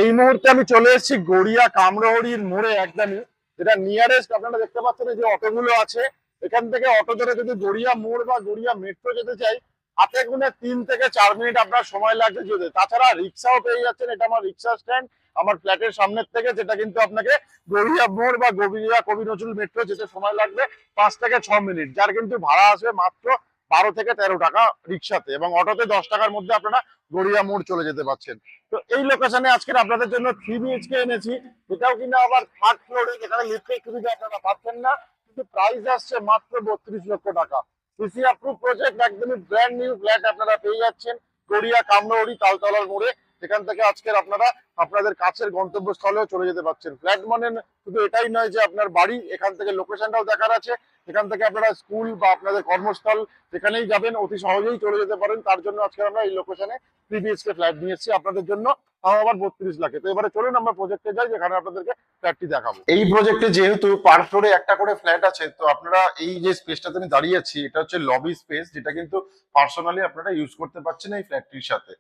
এই মুহূর্তে আমি চলে এসেছি গড়িয়া কামরাহড়ির মোড়ে একদমই, যেটা নিয়ারেস্ট আপনারা দেখতে পাচ্ছেন যে অটোগুলো আছে। এখান থেকে অটো ধরে যদি গড়িয়া মোড় বা গড়িয়া মেট্রো যেতে চাই, হাতে গুনে 3 থেকে 4 মিনিট আপনার সময় লাগবে যেতে। তাছাড়া রিক্সাও পেয়ে যাচ্ছেন। এটা আমার রিক্সা স্ট্যান্ড আমার ফ্ল্যাটের সামনের থেকে, যেটা কিন্তু আপনাকে গড়িয়া মোড় বা গড়িয়া কবি নজরুল মেট্রো যেতে সময় লাগবে 5 থেকে 6 মিনিট, যার কিন্তু ভাড়া আসবে মাত্র 12 থেকে 13 টাকা রিক্সাতে, এবং অটোতে 10 টাকার মধ্যে আপনারা গড়িয়া মোড় চলে যেতে পারছেন। তো এই লোকেশনে আজকে আপনাদের জন্য 3 BHK এনেছি, এটাও কিন্তু আবার 3rd ফ্লোরে, যেখানে লিফটের সুবিধা আপনারা পাচ্ছেন না, কিন্তু প্রাইস আসছে মাত্র 32 লক্ষ টাকা। সিসি অ্যাপ্রুভ প্রজেক্ট, একদমই ব্র্যান্ড নিউ ফ্ল্যাট আপনারা পেয়ে যাচ্ছেন গড়িয়া কামরাহড়ি তালতলার মোড়ে। সেখান থেকে আজকের আপনারা আপনাদের কাছের গন্তব্যস্থলেও চলে যেতে পারছেন। ফ্ল্যাট মানে শুধু এটাই নয় যে আপনার বাড়ি, এখান থেকে লোকেশনটাও দেখার আছে। এখান থেকে আপনারা স্কুল বা আপনাদের কর্মস্থল যেখানেই যাবেন অতি সহজেই চলে যেতে পারেন। তার জন্য আজকে আমরা এই লোকেশনে 3 BHK ফ্ল্যাট নিয়ে এসেছি আপনাদের জন্য, তাও আবার 32 লাখে। তো এবারে চলুন আমরা প্রজেক্টে যাই, যেখানে আপনাদেরকে ফ্ল্যাটটি দেখাবো। এই প্রজেক্টে যেহেতু পার ফ্লোরে একটা করে ফ্ল্যাট আছে, তো আপনারা এই যে স্পেসটাতে আমি দাঁড়িয়ে আছি, এটা হচ্ছে লবি স্পেস, যেটা কিন্তু পার্সোনালি আপনারা ইউজ করতে পারছেন এই ফ্ল্যাটটির সাথে।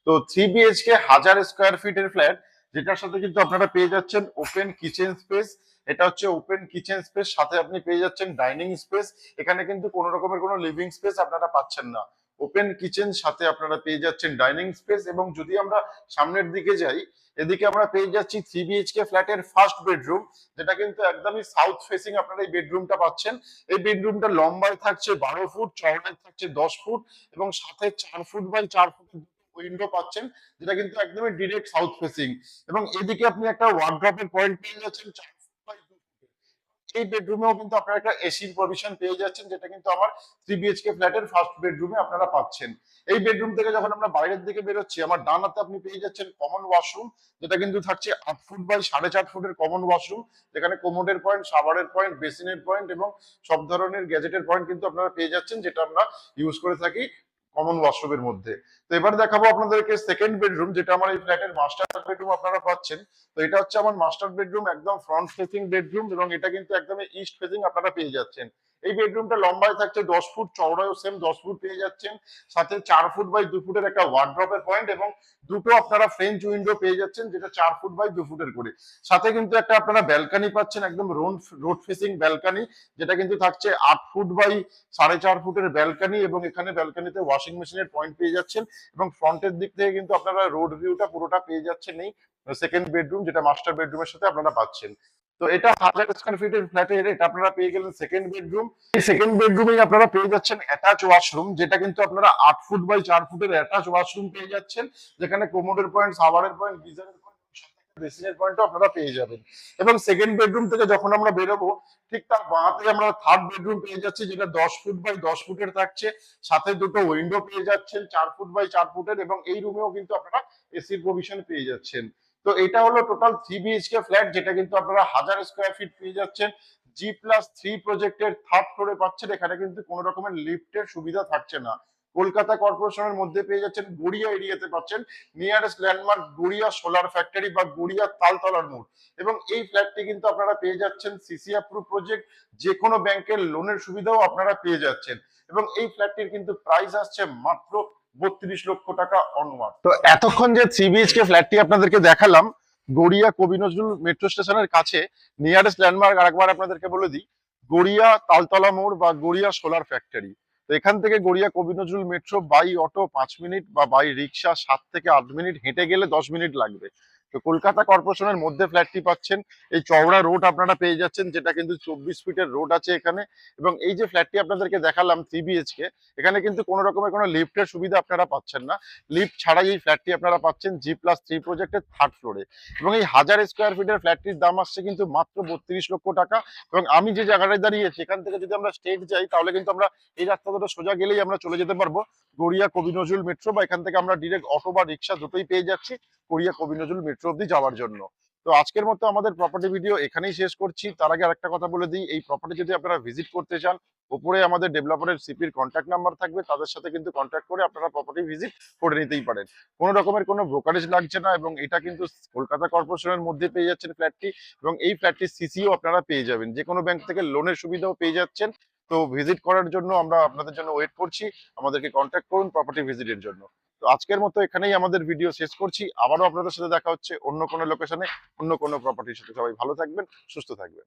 তো 3 BHK 1000 স্কোয়ার ফিটের ফ্ল্যাট, যেটার সাথে কিন্তু আপনারা পেয়ে যাচ্ছেন ওপেন কিচেন স্পেস। এটা হচ্ছে ওপেন কিচেন স্পেস, সাথে আপনি পেয়ে যাচ্ছেন ডাইনিং স্পেস। এখানে কিন্তু কোনো রকমের কোনো লিভিং স্পেস আপনারা পাচ্ছেন না। ওপেন কিচেন, সাথে আপনারা পেয়ে যাচ্ছেন ডাইনিং স্পেস। এবং যদি আমরা সামনের দিকে যাই, এদিকে আমরা পেয়ে যাচ্ছি 3 BHK ফ্ল্যাটের ফার্স্ট বেডরুম, যেটা কিন্তু একদমই সাউথ ফেসিং আপনারা এই বেডরুমটা পাচ্ছেন। এই বেডরুমটা লম্বায় থাকছে 12 ফুট, চওড়ায় থাকছে 10 ফুট, এবং সাথে 4 ফুট বাই 4 ফুট উইন্ডো পাচ্ছেন, যেটা কিন্তু একদমই ডিরেক্ট সাউথ ফেসিং। এবং এদিকে আপনি একটা ওয়ার্ড্রপের পয়েন্ট পেয়ে যাচ্ছেন 4 ফুট বাই 2 ফুট। এই বেডরুমেও কিন্তু আপনারা একটা এসির প্রভিশন পেয়ে যাচ্ছেন, যেটা কিন্তু আমার 3 BHK ফ্ল্যাটের ফার্স্ট বেডরুমে আপনারা পাচ্ছেন। এই বেডরুম থেকে যখন আমরা বাইরের দিকে বেরোচ্ছি, আমার ডান হাতে আপনি পেয়ে যাচ্ছেন কমন ওয়াশরুম, যেটা কিন্তু থাকছে 8 ফুট বাই 4.5 ফুটের কমন ওয়াশরুম, যেখানে কোমোডের পয়েন্ট, শাওয়ারের পয়েন্ট, বেসিনের পয়েন্ট এবং সব ধরনের গ্যাজেটের পয়েন্ট কিন্তু আপনারা পেয়ে যাচ্ছেন, যেটা আমরা ইউজ করে থাকি কমন ওয়াশরুমের মধ্যে। তো এবার দেখাবো আপনাদেরকে সেকেন্ড বেডরুম, যেটা আমার এই ফ্ল্যাটের মাস্টার বেডরুম আপনারা পাচ্ছেন। তো এটা হচ্ছে আমার মাস্টার বেডরুম, একদম ফ্রন্ট ফেসিং বেডরুম, এবং এটা কিন্তু একদম ইস্ট ফেসিং আপনারা পেয়ে যাচ্ছেন। এই বেডরুমটা লম্বায় থাকছে 10 ফুট, চওড়ায়ও সেম 10 ফুট পেয়ে যাচ্ছেন, সাথে 4 ফুট বাই 2 ফুটের একটা ওয়ার্ড্রপের পয়েন্ট, এবং দুটো আপনারা ফ্রেঞ্চ উইন্ডো পেয়ে যাচ্ছেন, যেটা 4 ফুট বাই 2 ফুটের করে। সাথে কিন্তু একটা আপনারা ব্যালকানি পাচ্ছেন, একদম রোড ফেসিং ব্যালকানি, যেটা কিন্তু থাকছে 8 ফুট বাই 4.5 ফুটের ব্যালকানি, এবং এখানে ব্যালকানিতে ওয়াশিং মেশিনের পয়েন্ট পেয়ে যাচ্ছেন। এবং ফ্রন্টের দিক থেকে কিন্তু আপনারা রোড ভিউটা পুরোটা পেয়ে যাচ্ছেন এই সেকেন্ড বেডরুম, যেটা মাস্টার বেডরুমের সাথে আপনারা পাচ্ছেন। তো এটা 1000 স্কোয়ার ফিটের ফ্ল্যাটের, এটা আপনারা পেয়ে গেলেন সেকেন্ড বেডরুম। এই সেকেন্ড বেডরুমে আপনারা পেয়ে যাচ্ছেন অ্যাটাচ ওয়াশরুম, যেটা কিন্তু আপনারা 8 ফুট বাই 4 ফুটের অ্যাটাচ ওয়াশরুম পেয়ে যাচ্ছেন, যেখানে কোমোডের পয়েন্ট, শাওয়ারের পয়েন্ট, গিজারের পয়েন্ট, বেসিনের পয়েন্টও আপনারা পেয়ে যাবেন। এবং সেকেন্ড বেডরুম থেকে যখন আমরা বেরোবো, ঠিক তার বাঁতে আমরা থার্ড বেডরুম পেয়ে যাচ্ছি, যেটা 10 ফুট বাই 10 ফুটের থাকছে, সাথে দুটো উইন্ডো পেয়ে যাচ্ছেন 4 ফুট বাই 4 ফুটের, এবং এই রুমেও কিন্তু আপনারা এসির প্রভিশন পেয়ে যাচ্ছেন। তো এটা হলো টোটাল 3 BHK ফ্ল্যাট, যেটা কিন্তু আপনারা 1000 স্কোয়ার ফিট পেয়ে যাচ্ছেন। G+3 প্রজেক্টের 3rd ফ্লোরে পাচ্ছেন। এখানে কিন্তু কোনো রকমের লিফটের সুবিধা থাকছে না। কলকাতা কর্পোরেশনের মধ্যে পেয়ে যাচ্ছেন, গড়িয়া এরিয়াতে পাচ্ছেন nearest landmark Garia solar factory বা গড়িয়া তালতলার মোড়। এবং এই ফ্ল্যাটটি কিন্তু আপনারা পেয়ে যাচ্ছেন সিসি অ্যাপ্রুভ প্রজেক্ট, যে কোনো ব্যাংকের লোনের সুবিধাও আপনারা পেয়ে যাচ্ছেন। এবং এই ফ্ল্যাটটির কিন্তু প্রাইস আসছে মাত্র 32 লক্ষ টাকা অনওয়ার্ড। তো এতক্ষণ যে 3 BHK ফ্ল্যাটটি আপনাদেরকে দেখালাম গড়িয়া কবি নজরুল মেট্রো স্টেশনের কাছে, নিয়ারেস্ট ল্যান্ডমার্ক আরেকবার আপনাদেরকে বলে দিই, গড়িয়া তালতলা মোড় বা গড়িয়া সোলার ফ্যাক্টরি। তো এখান থেকে Garia Kavi Nazrul metro by auto 5 মিনিট, বা বাই রিক্সা 7 থেকে 8 মিনিট, হেঁটে গেলে 10 মিনিট লাগবে। তো কলকাতা কর্পোরেশনের মধ্যে ফ্ল্যাটটি পাচ্ছেন। এই চওড়া রোড আপনারা পেয়ে যাচ্ছেন, যেটা কিন্তু 24 ফিটের রোড আছে এখানে। এবং এই যে ফ্ল্যাটটি আপনাদেরকে দেখালাম 3 BHK, এখানে কিন্তু কোনো রকমের কোনো লিফটের সুবিধা আপনারা পাচ্ছেন না। লিফট ছাড়াই এই ফ্ল্যাটটি আপনারা পাচ্ছেন G+3 প্রজেক্টের 3rd ফ্লোরে। এবং এই 1000 স্কোয়ার ফিটের ফ্ল্যাটটির দাম আসছে কিন্তু মাত্র 32 লক্ষ টাকা। এবং আমি যে জায়গাটায় দাঁড়িয়েছি, এখান থেকে যদি আমরা স্ট্রেট যাই, তাহলে কিন্তু আমরা এই রাস্তা ধরে সোজা গেলেই আমরা চলে যেতে পারবো গড়িয়া কবি নজরুল মেট্রো, বা এখান থেকে আমরা ডিরেক্ট অটো বা রিক্সা দুটোই পেয়ে যাচ্ছি গড়িয়া কবি নজরুল মেট্রো অব্দি যাওয়ার জন্য। তো আজকের মতো আমাদের প্রপার্টি ভিডিও এখানেই শেষ করছি। তার আগে আরেকটা কথা বলে দিই, এই প্রপার্টি যদি আপনারা ভিজিট করতে চান, উপরে আমাদের ডেভেলপারের সিপির কন্ট্যাক্ট নাম্বার থাকবে, তাদের সাথে কিন্তু কন্ট্যাক্ট করে আপনারা প্রপার্টি ভিজিট করে নিতেই পারেন। কোনো রকমের কোনো ব্রোকারেজ লাগছে না, এবং এটা কিন্তু কলকাতা কর্পোরেশনের মধ্যে পেয়ে যাচ্ছেন ফ্ল্যাটটি। এবং এই ফ্ল্যাটটির সিসিও আপনারা পেয়ে যাবেন, যে কোনো ব্যাংক থেকে লোনের সুবিধাও পেয়ে যাচ্ছেন। তো ভিজিট করার জন্য আমরা আপনাদের জন্য ওয়েট করছি, আমাদেরকে কন্ট্যাক্ট করুন প্রপার্টি ভিজিটের জন্য। তো আজকের মতো এখানেই আমাদের ভিডিও শেষ করছি, আবারও আপনাদের সাথে দেখা হচ্ছে অন্য কোনো লোকেশনে অন্য কোনো প্রপার্টির সাথে। সবাই ভালো থাকবেন, সুস্থ থাকবেন।